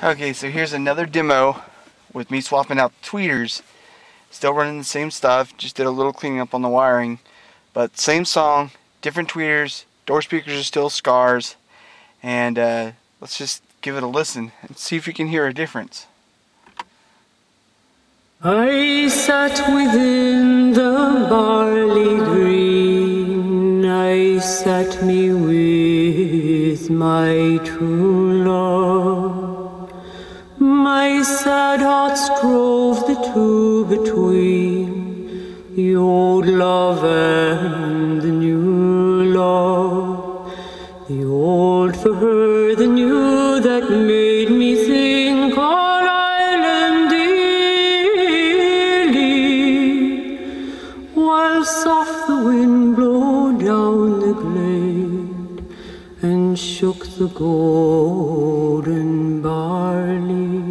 Okay, so here's another demo with me swapping out tweeters. Still running the same stuff, just did a little cleaning up on the wiring. But same song, different tweeters, door speakers are still Skars. And let's just give it a listen and see if you can hear a difference. I sat within the barley green, I sat me with my true love. My sad heart strove the two between, the old love and the new love. The old for her, the new that made me think all island dearly, while soft the wind blew down the glade and shook the golden barley.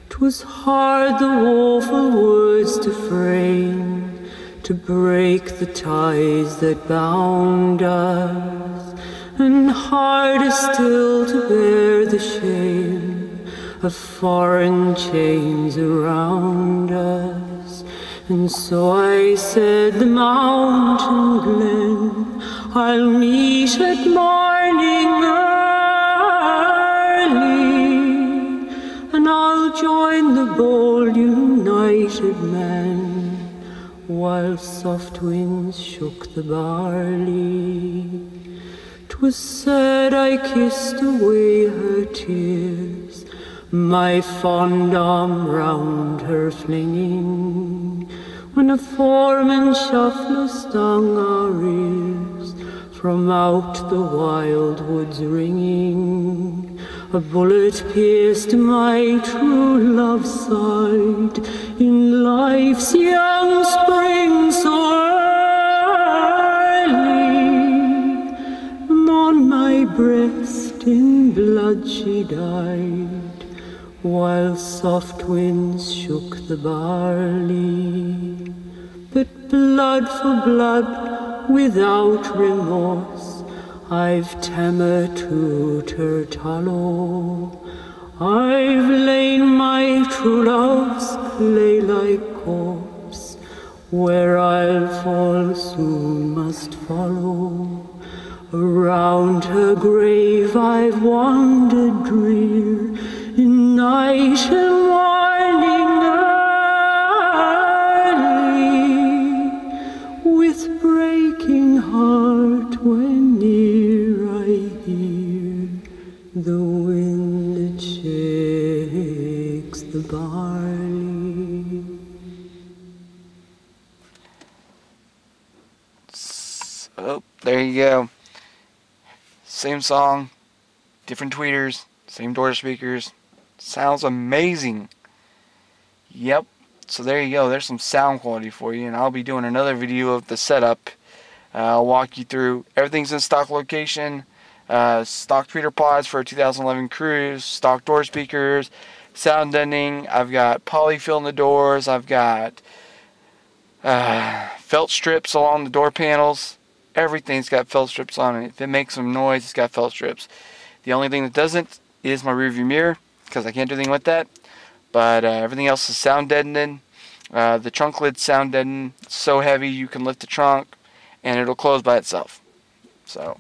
'Twas hard the woeful words to frame, to break the ties that bound us, and harder still to bear the shame of foreign chains around us. And so I said, the mountain glen I'll meet at morning early, and I'll join the bold united men, while soft winds shook the barley. 'Twas said I kissed away her tears, my fond arm round her flinging, when a foreman shuffler stung our ears, from out the wild woods ringing. A bullet pierced my true love's side in life's young spring so early, and on my breast in blood she died, while soft winds shook the barley. But blood for blood, without remorse, I've tamer to Turtallow. I've lain my true love's clay-like corpse, where I'll fall soon must follow. Around her grave I've wandered drear, in night and morning early, with breaking heart when near I hear the wind that shakes the barley. So, there you go. Same song, different tweeters, same door speakers. Sounds amazing. Yep. So there you go. There's some sound quality for you, and I'll be doing another video of the setup. I'll walk you through everything's in stock location, stock tweeter pods for a 2011 Cruise, stock door speakers, sound deadening. I've got polyfill in the doors. I've got felt strips along the door panels. Everything's got felt strips on it. If it makes some noise, it's got felt strips. The only thing that doesn't is my rearview mirror, because I can't do anything with that. But everything else is sound deadening. The trunk lid's sound deadening. It's so heavy you can lift the trunk and it'll close by itself. So,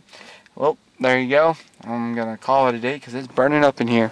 well, there you go. I'm going to call it a day because it's burning up in here.